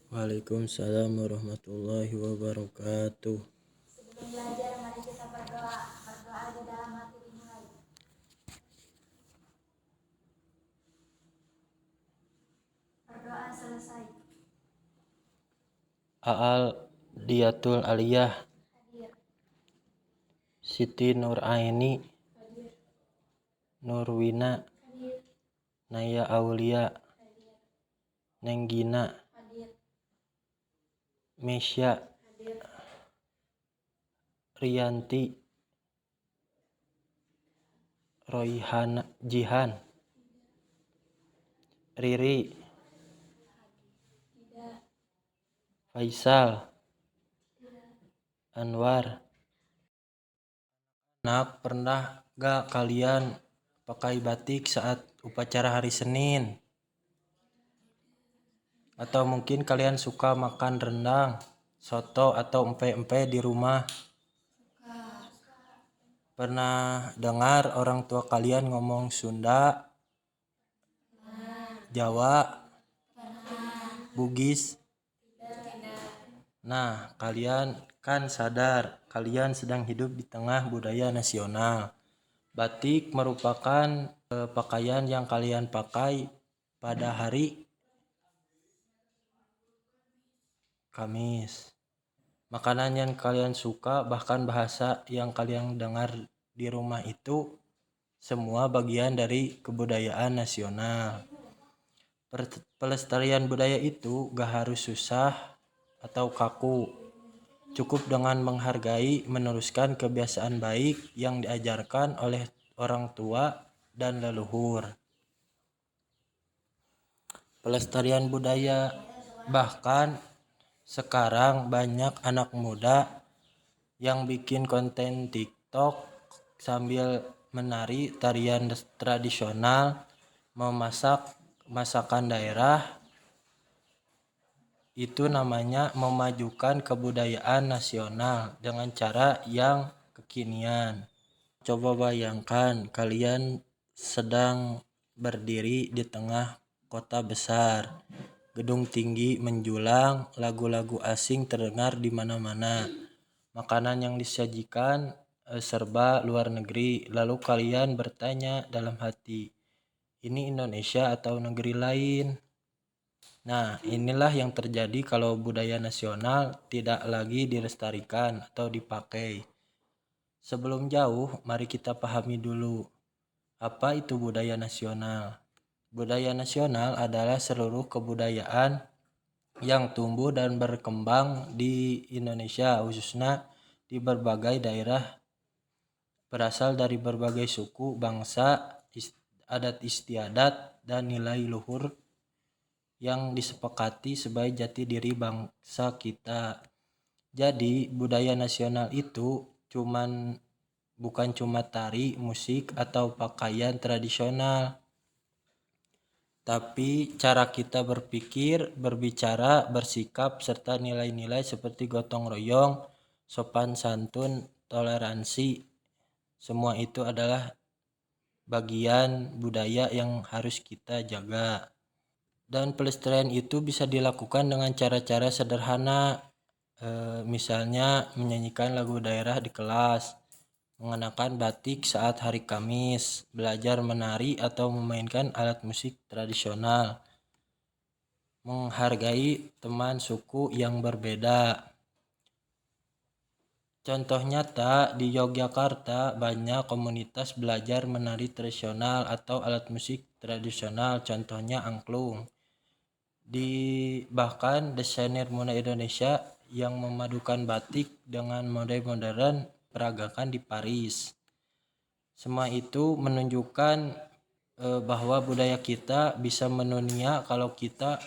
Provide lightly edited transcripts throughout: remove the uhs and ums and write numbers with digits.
Waalaikumsalam warahmatullahi wabarakatuh. Sebelum belajar, mari kita berdoa. Berdoa di dalam hati dimulai. Berdoa selesai. Aal Diatul Aliyah, Hadir. Siti Nuraini, Hadir. Nurwina, Hadir. Naya Aulia, Hadir. Nenggina, Hadir. Mesya, Hadir. Rianti, Royhana, Jihan, Riri, Tidak. Faisal, Tidak. Anwar. Anak, pernah gak kalian pakai batik saat upacara hari Senin? Atau mungkin kalian suka makan rendang, soto, atau empe-empe di rumah? Pernah dengar orang tua kalian ngomong Sunda, Jawa, Bugis? Nah, kalian kan sadar kalian sedang hidup di tengah budaya nasional. Batik merupakan pakaian yang kalian pakai pada hari Kamis. Makanan yang kalian suka, bahkan bahasa yang kalian dengar di rumah itu semua bagian dari kebudayaan nasional. Pelestarian budaya itu gak harus susah atau kaku. Cukup dengan menghargai, meneruskan kebiasaan baik yang diajarkan oleh orang tua dan leluhur. Pelestarian budaya, bahkan sekarang banyak anak muda yang bikin konten TikTok sambil menari tarian tradisional, memasak masakan daerah. Itu namanya memajukan kebudayaan nasional dengan cara yang kekinian. Coba bayangkan kalian sedang berdiri di tengah kota besar. Gedung tinggi menjulang, lagu-lagu asing terdengar di mana-mana. Makanan yang disajikan serba luar negeri. Lalu kalian bertanya dalam hati, ini Indonesia atau negeri lain? Nah, inilah yang terjadi kalau budaya nasional tidak lagi dilestarikan atau dipakai. Sebelum jauh, mari kita pahami dulu, apa itu budaya nasional? Budaya nasional adalah seluruh kebudayaan yang tumbuh dan berkembang di Indonesia, khususnya di berbagai daerah, berasal dari berbagai suku, bangsa, adat istiadat, dan nilai luhur yang disepakati sebagai jati diri bangsa kita. Jadi budaya nasional itu bukan cuma tari, musik, atau pakaian tradisional, tapi cara kita berpikir, berbicara, bersikap, serta nilai-nilai seperti gotong royong, sopan santun, toleransi. Semua itu adalah bagian budaya yang harus kita jaga. Dan pelestarian itu bisa dilakukan dengan cara-cara sederhana, misalnya menyanyikan lagu daerah di kelas, mengenakan batik saat hari Kamis, belajar menari atau memainkan alat musik tradisional, menghargai teman suku yang berbeda. Contoh nyata, di Yogyakarta banyak komunitas belajar menari tradisional atau alat musik tradisional, contohnya angklung. Bahkan desainer muda Indonesia yang memadukan batik dengan mode modern peragakan di Paris. Semua itu menunjukkan bahwa budaya kita bisa mendunia kalau kita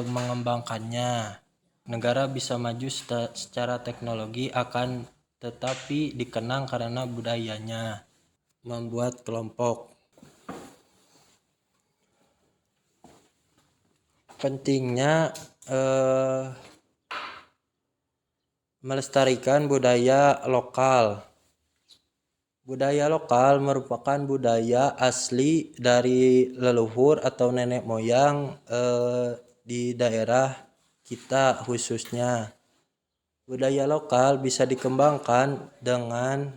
mengembangkannya. Negara bisa maju secara teknologi akan tetapi dikenang karena budayanya. Membuat kelompok. Pentingnya melestarikan budaya lokal. Budaya lokal merupakan budaya asli dari leluhur atau nenek moyang di daerah kita khususnya. Budaya lokal bisa dikembangkan dengan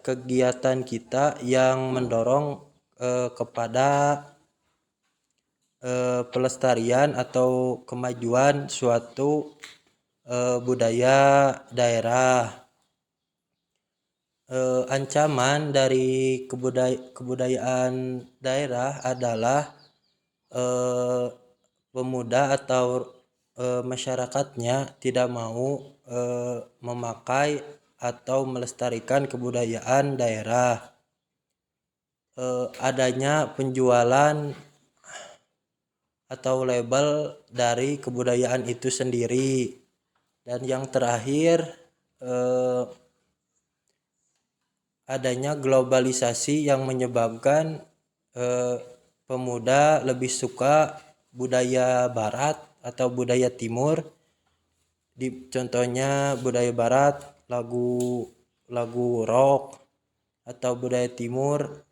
kegiatan kita yang mendorong kepada pelestarian atau kemajuan suatu budaya daerah. Ancaman dari kebudayaan daerah adalah pemuda atau masyarakatnya tidak mau memakai atau melestarikan kebudayaan daerah. Adanya penjualan atau label dari kebudayaan itu sendiri. Dan yang terakhir, adanya globalisasi yang menyebabkan pemuda lebih suka budaya barat atau budaya timur. Contohnya budaya barat lagu rock, atau budaya timur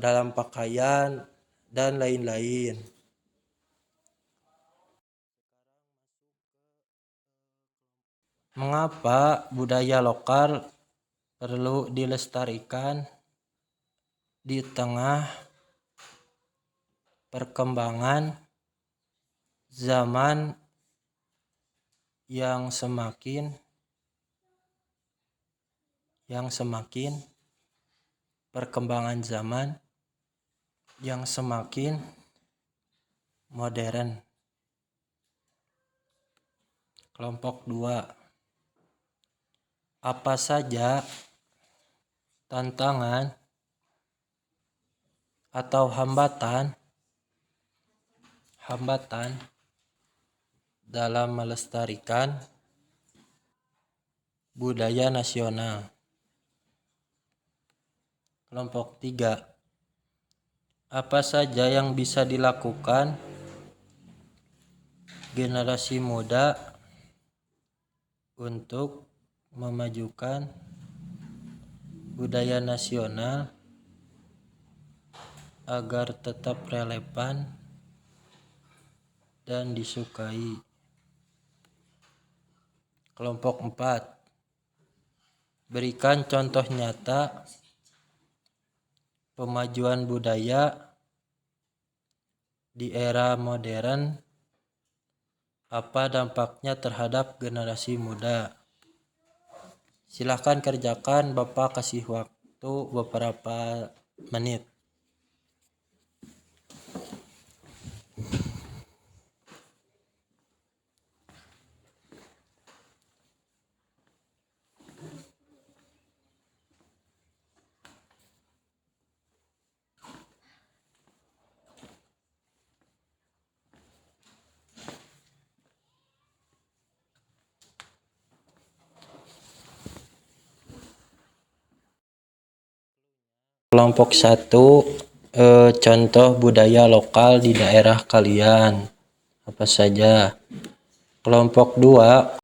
dalam pakaian dan lain-lain. Mengapa budaya lokal perlu dilestarikan di tengah perkembangan zaman yang semakin perkembangan zaman yang semakin modern. Kelompok 2. Apa saja tantangan atau hambatan dalam melestarikan budaya nasional? Kelompok 3. Apa saja yang bisa dilakukan generasi muda untuk memajukan budaya nasional agar tetap relevan dan disukai? Kelompok 4. Berikan contoh nyata pemajuan budaya di era modern. Apa dampaknya terhadap generasi muda? Silahkan kerjakan, Bapak kasih waktu beberapa menit. Kelompok 1, contoh budaya lokal di daerah kalian apa saja. Kelompok 2,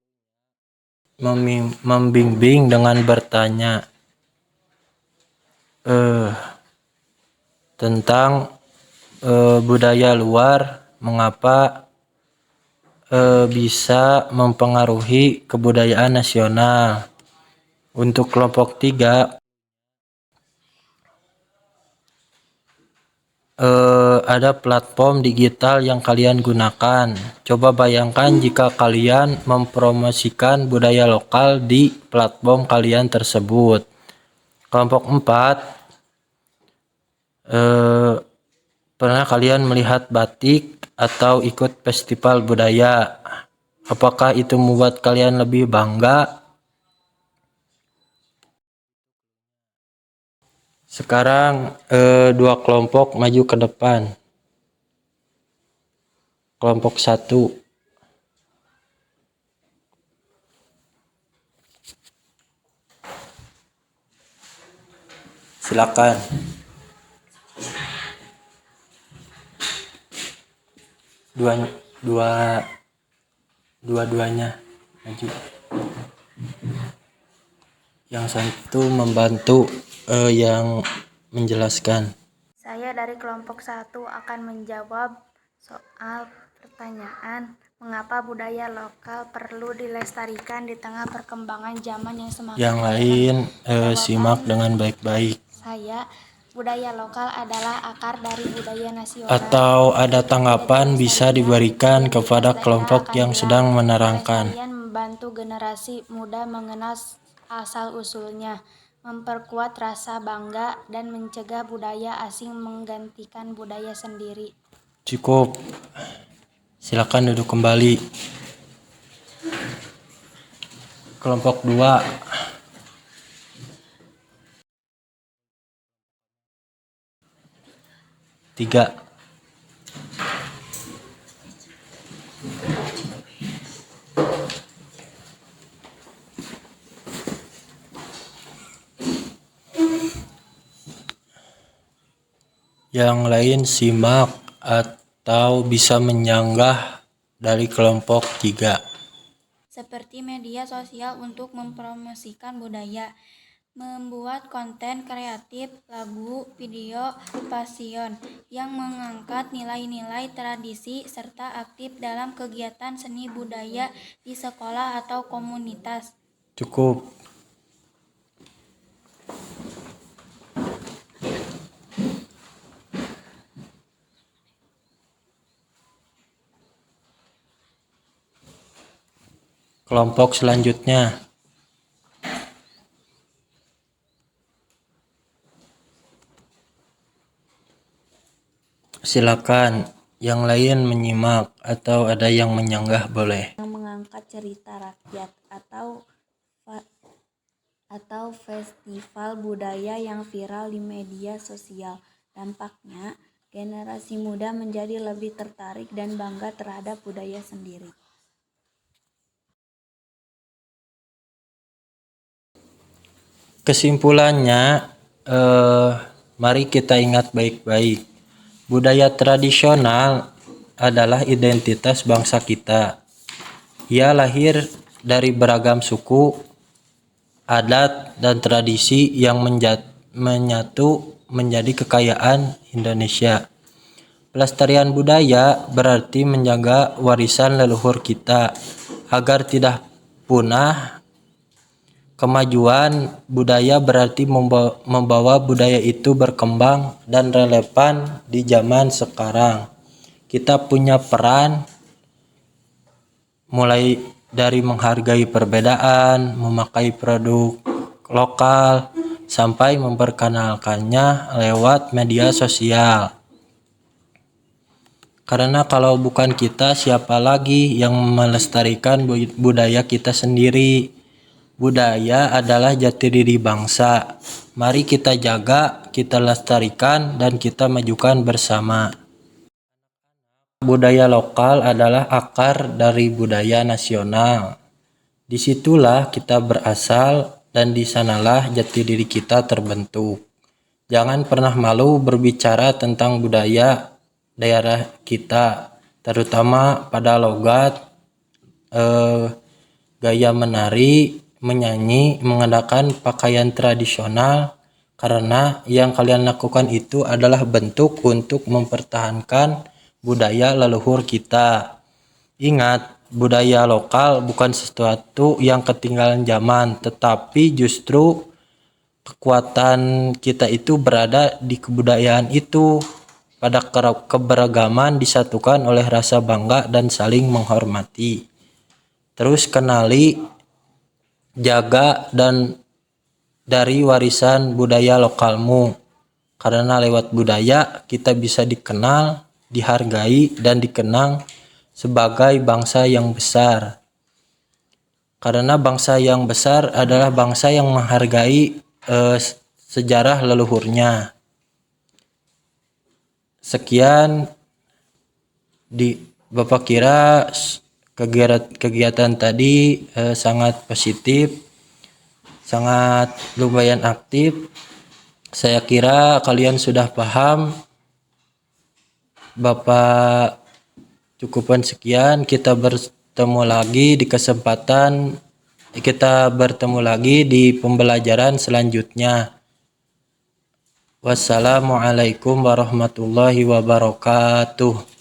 membimbing dengan bertanya tentang budaya luar, mengapa bisa mempengaruhi kebudayaan nasional. Untuk kelompok 3, ada platform digital yang kalian gunakan. Coba bayangkan jika kalian mempromosikan budaya lokal di platform kalian tersebut. Kelompok 4, pernah kalian melihat batik atau ikut festival budaya? Apakah itu membuat kalian lebih bangga? Sekarang 2 kelompok maju ke depan. Kelompok 1. Silakan. Dua-duanya maju. Yang satu membantu yang menjelaskan. Saya dari kelompok 1 akan menjawab Soal pertanyaan, mengapa budaya lokal perlu dilestarikan di tengah perkembangan zaman yang semakin Yang modern? lain Jawaban simak dengan baik-baik. saya, budaya lokal adalah akar dari budaya nasional. Atau ada tanggapan bisa diberikan kepada kelompok yang sedang menerangkan. Pelestarian membantu generasi muda mengenal asal-usulnya, memperkuat rasa bangga, dan mencegah budaya asing menggantikan budaya sendiri. Cukup. Silakan duduk kembali. Kelompok 2. Tiga. Yang lain simak atau bisa menyanggah dari kelompok 3. Seperti media sosial untuk mempromosikan budaya, membuat konten kreatif, lagu, video, passion yang mengangkat nilai-nilai tradisi, serta aktif dalam kegiatan seni budaya di sekolah atau komunitas. Cukup. Kelompok selanjutnya. Silakan, yang lain menyimak atau ada yang menyanggah boleh. Yang mengangkat cerita rakyat atau festival budaya yang viral di media sosial. Dampaknya, generasi muda menjadi lebih tertarik dan bangga terhadap budaya sendiri. Kesimpulannya, mari kita ingat baik-baik. Budaya tradisional adalah identitas bangsa kita. Ia lahir dari beragam suku, adat, dan tradisi yang menyatu menjadi kekayaan Indonesia. Pelestarian budaya berarti menjaga warisan leluhur kita agar tidak punah. Kemajuan budaya berarti membawa budaya itu berkembang dan relevan di zaman sekarang. Kita punya peran mulai dari menghargai perbedaan, memakai produk lokal, sampai memperkenalkannya lewat media sosial. Karena kalau bukan kita, siapa lagi yang melestarikan budaya kita sendiri? Budaya adalah jati diri bangsa. Mari kita jaga, kita lestarikan, dan kita majukan bersama. Budaya lokal adalah akar dari budaya nasional. Disitulah kita berasal dan di sanalah jati diri kita terbentuk. Jangan pernah malu berbicara tentang budaya daerah kita, terutama pada logat, gaya menari, menyanyi, mengenakan pakaian tradisional, karena yang kalian lakukan itu adalah bentuk untuk mempertahankan budaya leluhur kita. Ingat, budaya lokal bukan sesuatu yang ketinggalan zaman, tetapi justru kekuatan kita itu berada di kebudayaan itu. Pada keberagaman disatukan oleh rasa bangga dan saling menghormati. Terus kenali, jaga dan dari warisan budaya lokalmu, karena lewat budaya kita bisa dikenal, dihargai, dan dikenang sebagai bangsa yang besar. Karena bangsa yang besar adalah bangsa yang menghargai sejarah leluhurnya. Sekian Bapak kira kegiatan tadi sangat positif, sangat lumayan aktif. Saya kira kalian sudah paham. Bapak cukupan sekian, kita bertemu lagi di pembelajaran selanjutnya. Wassalamualaikum warahmatullahi wabarakatuh.